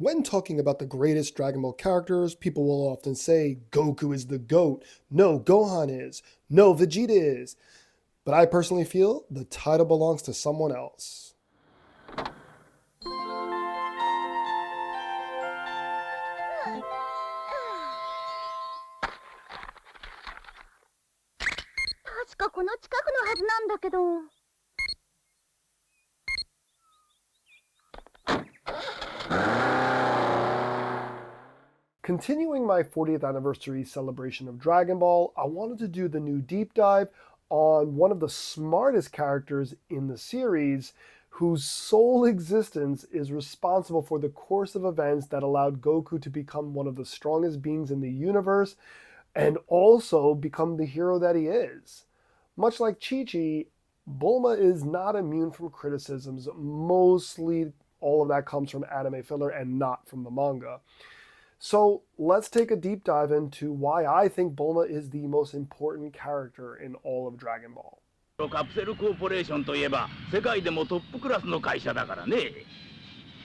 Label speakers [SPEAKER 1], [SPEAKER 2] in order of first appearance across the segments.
[SPEAKER 1] When talking about the greatest Dragon Ball characters, people will often say Goku is the GOAT, no, Gohan is, no, Vegeta is. But I personally feel the title belongs to someone else. Continuing my 40th anniversary celebration of Dragon Ball, I wanted to do the new deep dive on one of the smartest characters in the series, whose sole existence is responsible for the course of events that allowed Goku to become one of the strongest beings in the universe and also become the hero that he is. Much like Chi-Chi, Bulma is not immune from criticisms. Mostly all of that comes from anime filler and not from the manga. So let's take a deep dive into why I think Bulma is the most important character in all of Dragon Ball.
[SPEAKER 2] カプセルコーポレーションといえば世界でもトップクラスの会社だからね。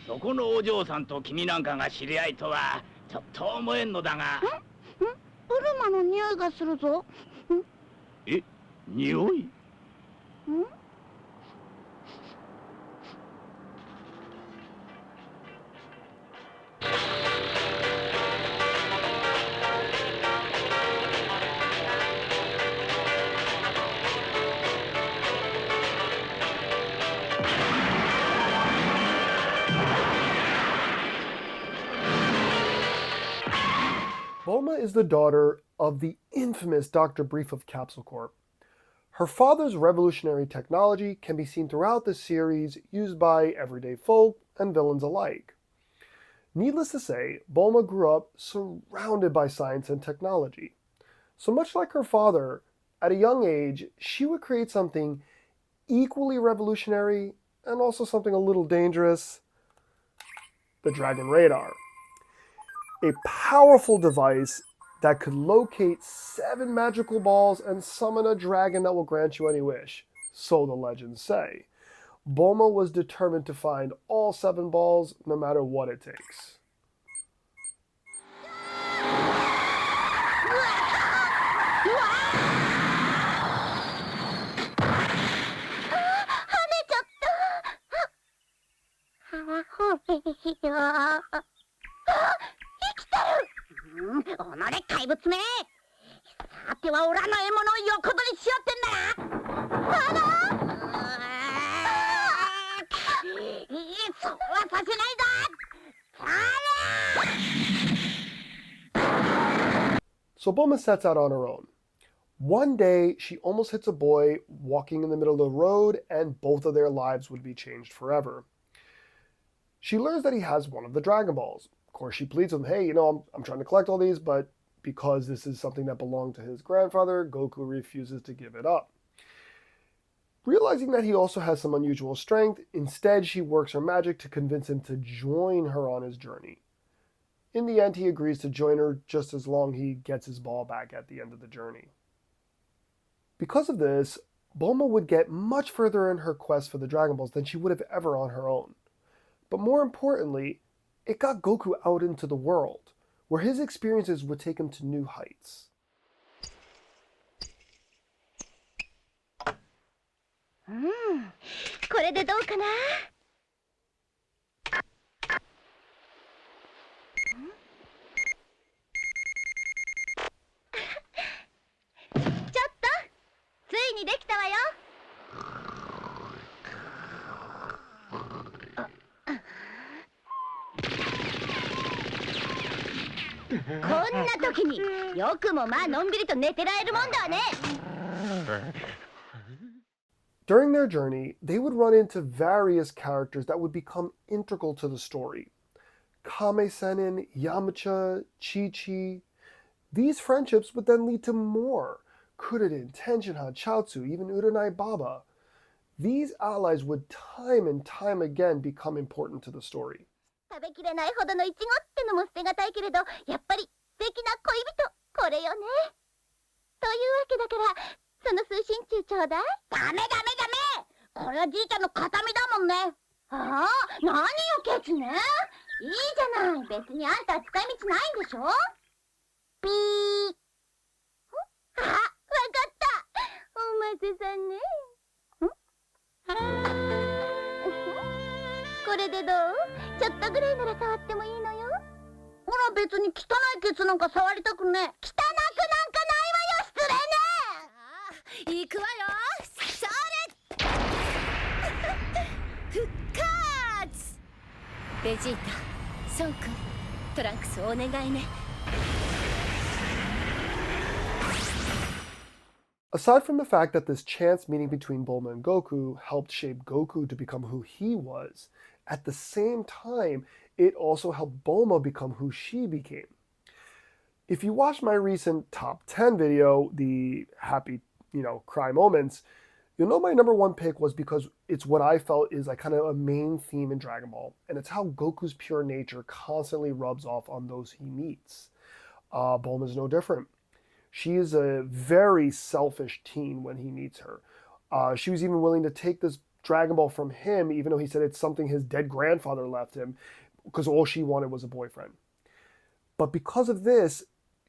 [SPEAKER 2] そこのお嬢さんと君なんかが知り合いとはちょっと思えんのだが。
[SPEAKER 3] ブルマの匂いがするぞ。
[SPEAKER 2] え、匂い？Bulma
[SPEAKER 1] is the daughter of the infamous Dr. Brief of Capsule Corp. Her father's revolutionary technology can be seen throughout the series, used by everyday folk and villains alike. Needless to say, Bulma grew up surrounded by science and technology. So much like her father, at a young age, she would create something equally revolutionary and also something a little dangerous: the Dragon Radar. A powerful device that could locate 7 magical balls and summon a dragon that will grant you any wish, so the legends say. Bulma was determined to find all 7 balls, no matter what it takes. So Bulma sets out on her own. One day, she almost hits a boy walking in the middle of the road, and both of their lives would be changed forever. She learns that he has one of the Dragon Balls. Of course, she pleads with him, hey, I'm trying to collect all these, but because this is something that belonged to his grandfather, Goku refuses to give it up. Realizing that he also has some unusual strength, instead she works her magic to convince him to join her on his journey. In the end, he agrees to join her just as long as he gets his ball back at the end of the journey. Because of this, Bulma would get much further in her quest for the Dragon Balls than she would have ever on her own. But more importantly, it got Goku out into the world, where his experiences would take him to new heights.
[SPEAKER 3] これでどうかな。ちょっと、ついにできたわよ。こんな時によくもまあのんびりと寝てられるもんだわね。
[SPEAKER 1] During their journey, they would run into various characters that would become integral to the story. Kame-Sennin, Yamcha, Chi-Chi. These friendships would then lead to more. Kuririn, Tenshinhan, Chaozu, even Uranai Baba. These allies would time and time again become important to the story.
[SPEAKER 3] 食べきれないほどのイチゴってのも捨てがたいけれど、やっぱり素敵な恋人、これよね。というわけだから、その通信中ちょうだい。ダメ。これはじいちゃんの形見だもんね。ああ、何よケチね。いいじゃない。別にあんた使い道ないんでしょ。ピー。あ、わかった。おませさんね。これでどう？ちょっとぐらいなら触ってもいいのよ。ほら、別に汚いケツなんか触りたくねえ。汚くなんかないわよ、失礼ね。
[SPEAKER 4] ああ、行くわよ。それ復活。ベジータ、ソン君、トランクスお願いね。
[SPEAKER 1] Aside from the fact that this chance meeting between Bulma and Goku helped shape Goku to become who he was, at the same time, it also helped Bulma become who she became. If you watched my recent top 10 video, the happy, cry moments, you'll know my number one pick was because it's what I felt is like kind of a main theme in Dragon Ball, and it's how Goku's pure nature constantly rubs off on those he meets. Bulma's no different. She is a very selfish teen when he meets her. She was even willing to take this Dragon Ball from him, even though he said it's something his dead grandfather left him, because all she wanted was a boyfriend. But because of this,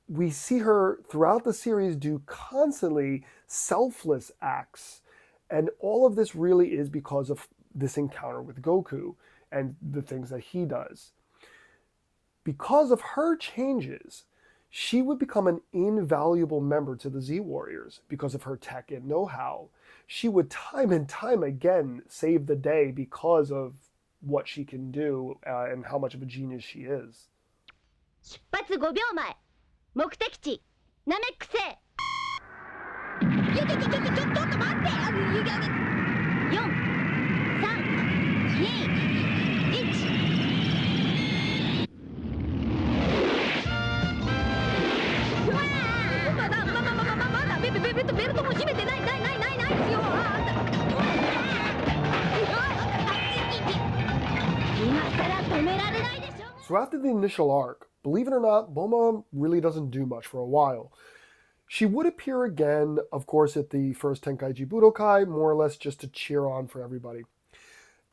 [SPEAKER 1] we see her throughout the series do constantly selfless acts. And all of this really is because of this encounter with Goku and the things that he does. Because of her changes, she would become an invaluable member to the Z Warriors because of her tech and know-how. She would time and time again save the day because of what she can do and how much of a genius she is.
[SPEAKER 3] 出発5秒前。目的地、ナメック星。ちょっと待って。4、3、2、1。まだベルトも閉めてないですよ。今さら止められないでしょ。
[SPEAKER 1] So after the initial arc, believe it or not, Bulma really doesn't do much for a while. She would appear again, of course, at the first Tenkaichi Budokai, more or less just to cheer on for everybody.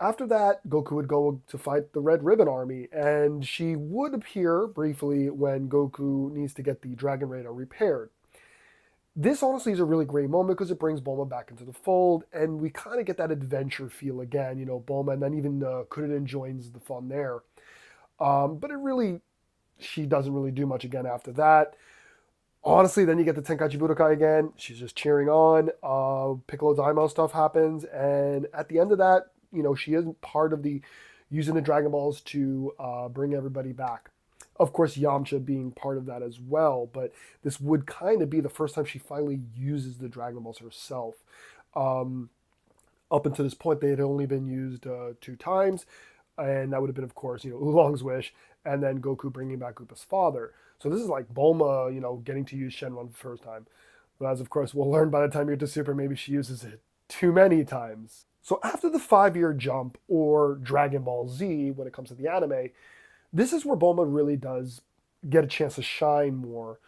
[SPEAKER 1] After that, Goku would go to fight the Red Ribbon Army, and she would appear briefly when Goku needs to get the Dragon Radar repaired. This honestly is a really great moment because it brings Bulma back into the fold, and we kind of get that adventure feel again, Bulma, and then even Kuririn joins the fun there. But she doesn't really do much again after that. Honestly, then you get the Tenkaichi Budokai again. She's just cheering on. Piccolo Daimao stuff happens, and at the end of that, she isn't part of the using the Dragon Balls to bring everybody back. Of course, Yamcha being part of that as well, but this would kind of be the first time she finally uses the Dragon Balls herself. Up until this point, they had only been used 2 times, and that would have been, of course, Oolong's wish, and then Goku bringing back Koopa's father. So this is like Bulma, getting to use Shenron for the first time. But as of course we'll learn by the time you get to Super, maybe she uses it too many times. So after the 5-year jump, or Dragon Ball Z when it comes to the anime, this is where Bulma really does get a chance to shine more.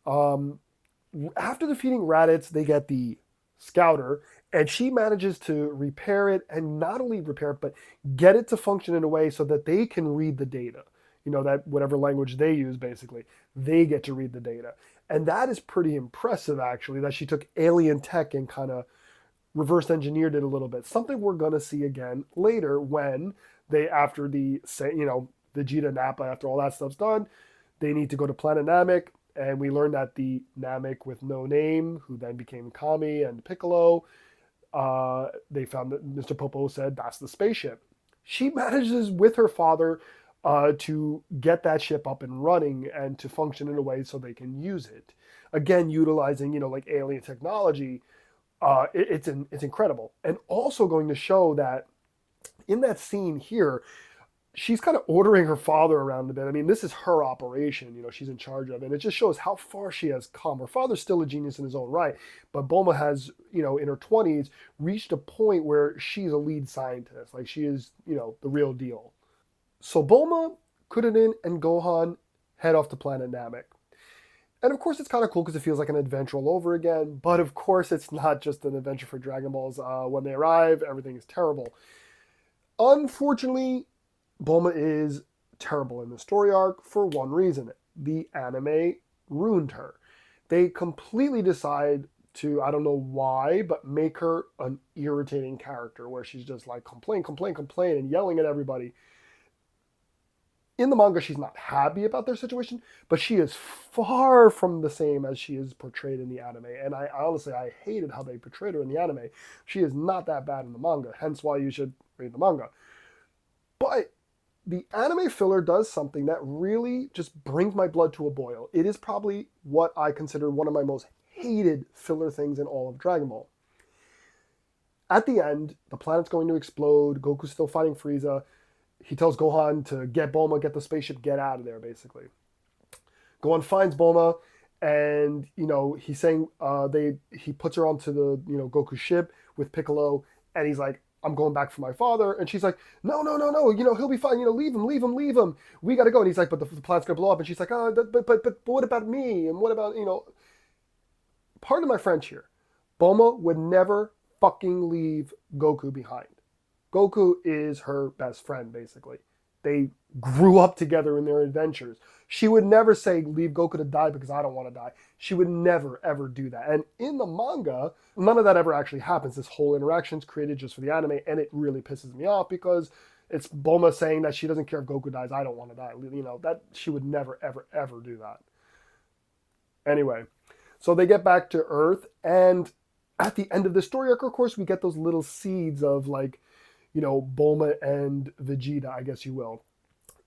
[SPEAKER 1] After defeating Raditz, they get the Scouter, and she manages to repair it, and not only repair it, but get it to function in a way so that they can read the data. That whatever language they use, basically, they get to read the data. And that is pretty impressive, actually, that she took alien tech and kind of reverse engineered it a little bit. Something we're going to see again later when after the Vegeta, Nappa, after all that stuff's done, they need to go to Planet Namek. And we learned that the Namek with no name, who then became Kami and Piccolo, they found that Mr. Popo said that's the spaceship. She manages with her father to get that ship up and running and to function in a way so they can use it. Again, utilizing, like alien technology, it's incredible. And also going to show that in that scene here, she's kind of ordering her father around a bit. I mean, this is her operation, she's in charge of it. And it just shows how far she has come. Her father's still a genius in his own right, but Bulma has, in her 20s, reached a point where she's a lead scientist. Like, she is, the real deal. So Bulma, Kuririn, and Gohan head off to Planet Namek. And of course, it's kind of cool because it feels like an adventure all over again. But of course, it's not just an adventure for Dragon Balls. When they arrive, everything is terrible. Unfortunately, Bulma is terrible in the story arc for one reason. The anime ruined her. They completely decide to, I don't know why, but make her an irritating character where she's just like complain, complain, complain, and yelling at everybody. In the manga, she's not happy about their situation, but she is far from the same as she is portrayed in the anime. And I honestly, I hated how they portrayed her in the anime. She is not that bad in the manga, hence why you should read the manga. But the anime filler does something that really just brings my blood to a boil. It is probably what I consider one of my most hated filler things in all of Dragon Ball. At the end, the planet's going to explode. Goku's still fighting Frieza. He tells Gohan to get Bulma, get the spaceship, get out of there, basically. Gohan finds Bulma, and, he's saying he puts her onto the, Goku ship with Piccolo, and he's like, I'm going back for my father. And she's like, no, he'll be fine. Leave him. We got to go. And he's like, but the planet's going to blow up. And she's like, oh, but what about me? And what about, pardon my French here. Bulma would never fucking leave Goku behind. Goku is her best friend, basically. They grew up together in their adventures. She would never say, leave Goku to die because I don't want to die. She would never, ever do that. And in the manga, none of that ever actually happens. This whole interaction is created just for the anime, and it really pisses me off because it's Bulma saying that she doesn't care if Goku dies. I don't want to die. That she would never, ever, ever do that. Anyway, so they get back to Earth, and at the end of the story arc, of course, we get those little seeds of Bulma and Vegeta, I guess you will.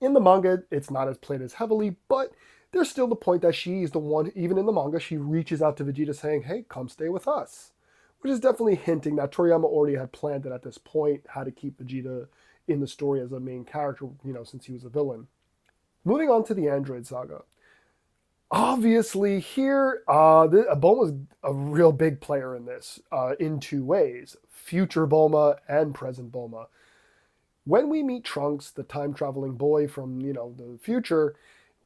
[SPEAKER 1] In the manga, it's not as played as heavily, but there's still the point that she's the one, even in the manga, she reaches out to Vegeta saying, hey, come stay with us. Which is definitely hinting that Toriyama already had planned it at this point, how to keep Vegeta in the story as a main character, since he was a villain. Moving on to the Android Saga. Obviously, here, Bulma's a real big player in this, in two ways. Future Bulma and present Bulma. When we meet Trunks, the time-traveling boy from, the future,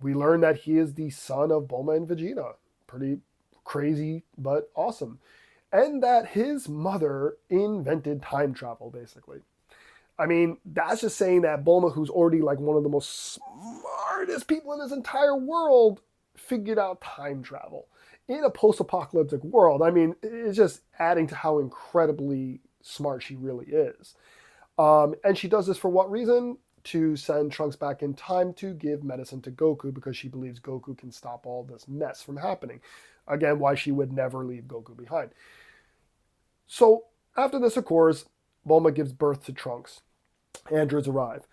[SPEAKER 1] we learn that he is the son of Bulma and Vegeta. Pretty crazy, but awesome. And that his mother invented time travel, basically. I mean, that's just saying that Bulma, who's already like one of the most smartest people in this entire world, figured out time travel in a post-apocalyptic world. I mean, it's just adding to how incredibly smart she really is. And she does this for what reason? To send Trunks back in time to give medicine to Goku because she believes Goku can stop all this mess from happening. Again, why she would never leave Goku behind. So after this, of course, Bulma gives birth to Trunks. Androids arrive.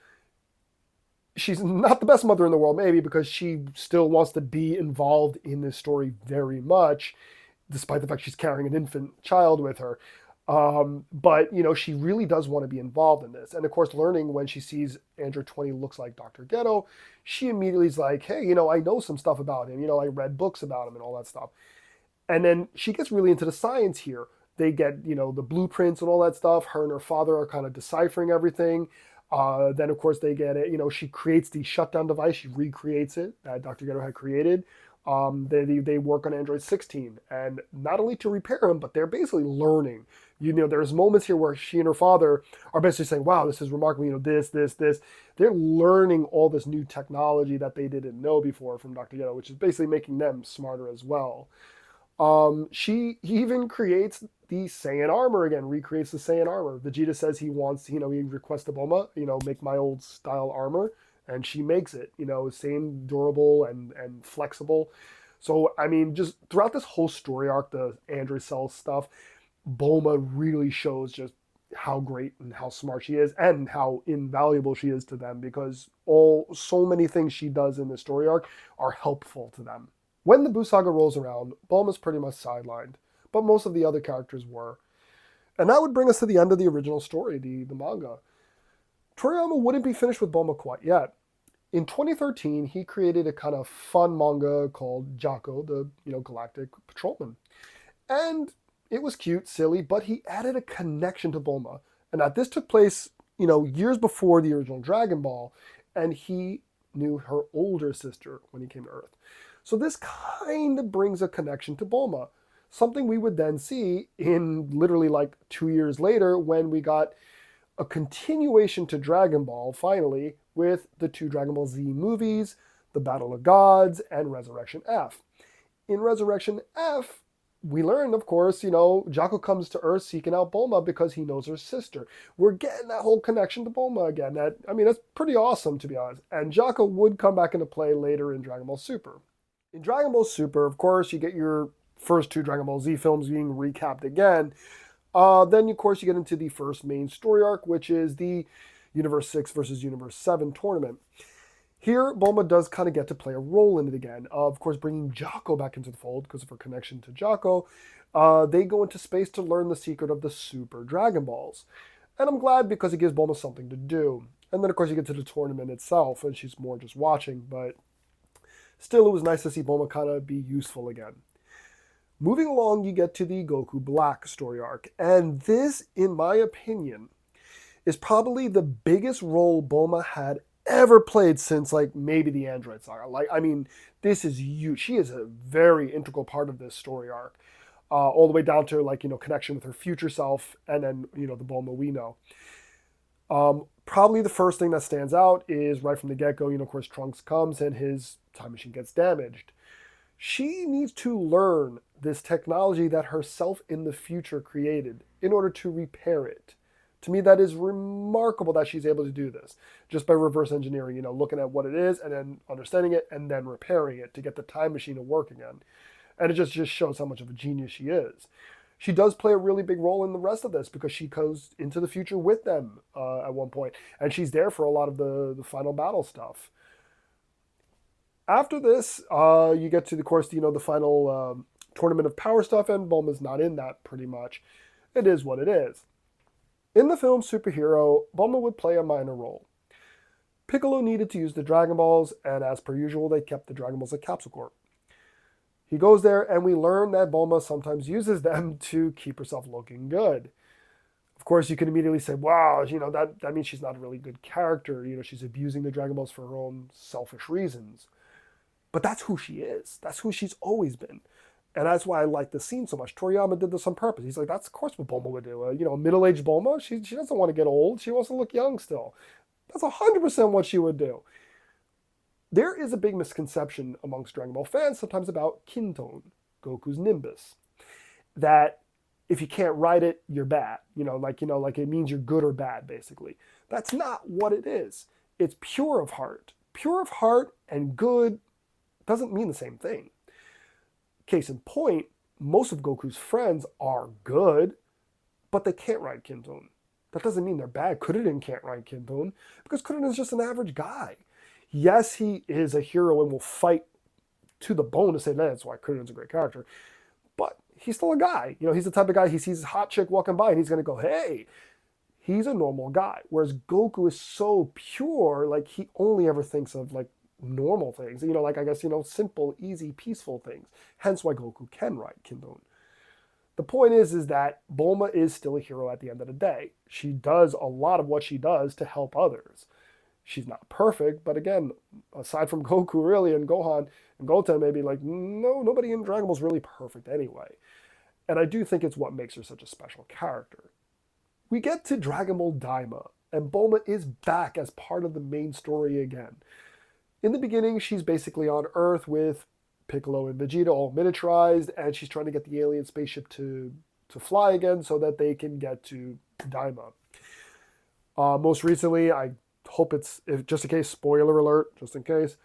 [SPEAKER 1] She's not the best mother in the world, maybe, because she still wants to be involved in this story very much, despite the fact she's carrying an infant child with her. But, she really does want to be involved in this. And, of course, learning when she sees Android 20 looks like Dr. Ghetto, she immediately is like, hey, I know some stuff about him. I read books about him and all that stuff. And then she gets really into the science here. They get, the blueprints and all that stuff. Her and her father are kind of deciphering everything. Then, of course, they get it. She creates the shutdown device. She recreates it that Dr. Ghetto had created. They work on Android 16. And not only to repair him, but they're basically learning. There's moments here where she and her father are basically saying, wow, this is remarkable. This. They're learning all this new technology that they didn't know before from Dr. Ghetto, which is basically making them smarter as well. She even creates the Saiyan armor again, recreates the Saiyan armor. Vegeta says he wants, he requests to Bulma, make my old style armor. And she makes it, same durable and flexible. So, I mean, just throughout this whole story arc, the Android Cell stuff, Bulma really shows just how great and how smart she is and how invaluable she is to them because so many things she does in the story arc are helpful to them. When the Buu Saga rolls around, Bulma's pretty much sidelined, but most of the other characters were. And that would bring us to the end of the original story, the manga. Toriyama wouldn't be finished with Bulma quite yet. In 2013, he created a kind of fun manga called Jaco, the Galactic Patrolman. And it was cute, silly, but he added a connection to Bulma. And that this took place, years before the original Dragon Ball, and he knew her older sister when he came to Earth. So this kind of brings a connection to Bulma. Something we would then see in literally like 2 years later when we got a continuation to Dragon Ball, finally, with the 2 Dragon Ball Z movies, The Battle of Gods and Resurrection F. In Resurrection F, we learn, of course, Jaco comes to Earth seeking out Bulma because he knows her sister. We're getting that whole connection to Bulma again. That's pretty awesome, to be honest. And Jaco would come back into play later in Dragon Ball Super. In Dragon Ball Super, of course, you get your first 2 Dragon Ball Z films being recapped again. Then, of course, you get into the first main story arc, which is the Universe 6 versus Universe 7 tournament. Here, Bulma does kind of get to play a role in it again. Of course, bringing Jaco back into the fold because of her connection to Jaco. They go into space to learn the secret of the Super Dragon Balls. And I'm glad because it gives Bulma something to do. And then, of course, you get to the tournament itself, and she's more just watching. But still, it was nice to see Bulma kind of be useful again. Moving along, you get to the Goku Black story arc. And this, in my opinion, is probably the biggest role Bulma had ever played since maybe the Android Saga. This is huge. She is a very integral part of this story arc, all the way down to connection with her future self, and then the Bulma we know. Probably the first thing that stands out is right from the get-go. Of course, Trunks comes and his time machine gets damaged. She needs to learn this technology that herself in the future created in order to repair it. To me, that is remarkable that she's able to do this just by reverse engineering, looking at what it is and then understanding it and then repairing it to get the time machine to work again. And it just shows how much of a genius she is. She does play a really big role in the rest of this because she goes into the future with them at one point, and she's there for a lot of the final battle stuff. After this, you get to, of course, the final tournament of power stuff, and Bulma's not in that pretty much. It is what it is. In the film Superhero, Bulma would play a minor role. Piccolo needed to use the Dragon Balls, and as per usual, they kept the Dragon Balls at Capsule Corp. He goes there, and we learn that Bulma sometimes uses them to keep herself looking good. Of course, you can immediately say, wow, that means she's not a really good character. She's abusing the Dragon Balls for her own selfish reasons. But that's who she is. That's who she's always been. And that's why I like the scene so much. Toriyama did this on purpose. He's like, that's of course what Bulma would do. A middle-aged Bulma, she doesn't want to get old. She wants to look young still. That's 100% what she would do. There is a big misconception amongst Dragon Ball fans sometimes about Kintone, Goku's Nimbus. That if you can't ride it, you're bad. It means you're good or bad, basically. That's not what it is. It's pure of heart. Pure of heart and good doesn't mean the same thing. Case in point, most of Goku's friends are good, but they can't ride Kintone. That doesn't mean they're bad. Kuririn can't ride Kintone because Kuririn is just an average guy. Yes, he is a hero and will fight to the bone to say that's why Kuririn's a great character, but he's still a guy. He's the type of guy, he sees a hot chick walking by and he's going to go, hey. He's a normal guy. Whereas Goku is so pure, he only ever thinks of normal things, simple, easy, peaceful things. Hence why Goku can ride Kintone. The point is that Bulma is still a hero at the end of the day. She does a lot of what she does to help others. She's not perfect, but again, aside from Goku really and Gohan and Goten, maybe nobody in Dragon Ball is really perfect anyway. And I do think it's what makes her such a special character. We get to Dragon Ball Daima, and Bulma is back as part of the main story again. In the beginning, she's basically on Earth with Piccolo and Vegeta all miniaturized, and she's trying to get the alien spaceship to fly again so that they can get to Daima. Most recently, I hope just in case, spoiler alert, just in case,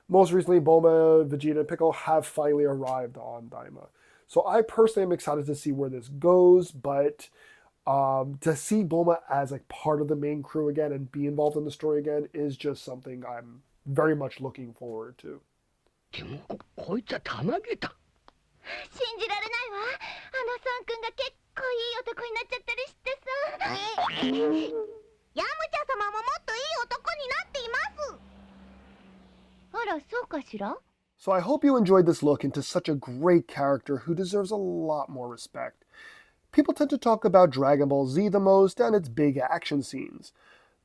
[SPEAKER 1] most recently, Bulma, Vegeta, and Piccolo have finally arrived on Daima. So I personally am excited to see where this goes, but to see Bulma as part of the main crew again and be involved in the story again is just something I'm very much looking forward to.
[SPEAKER 3] 信じられないわ。ソン君が結構いい男になっちゃったりしてさ。ヤムチャ様ももっといい男になっています。あら、そうかしら?
[SPEAKER 1] So I hope you enjoyed this look into such a great character who deserves a lot more respect. People tend to talk about Dragon Ball Z the most and its big action scenes.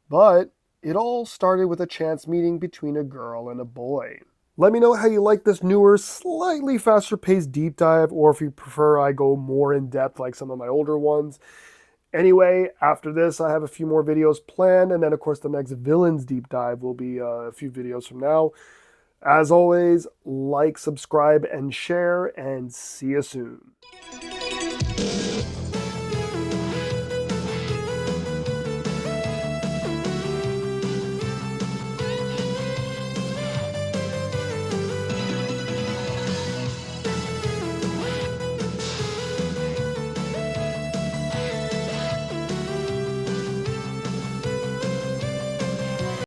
[SPEAKER 1] But it all started with a chance meeting between a girl and a boy. Let me know how you like this newer, slightly faster paced deep dive, or if you prefer I go more in depth like some of my older ones. Anyway, after this, I have a few more videos planned, and then, of course, the next villains deep dive will be a few videos from now. As always, like, subscribe, and share, and see you soon.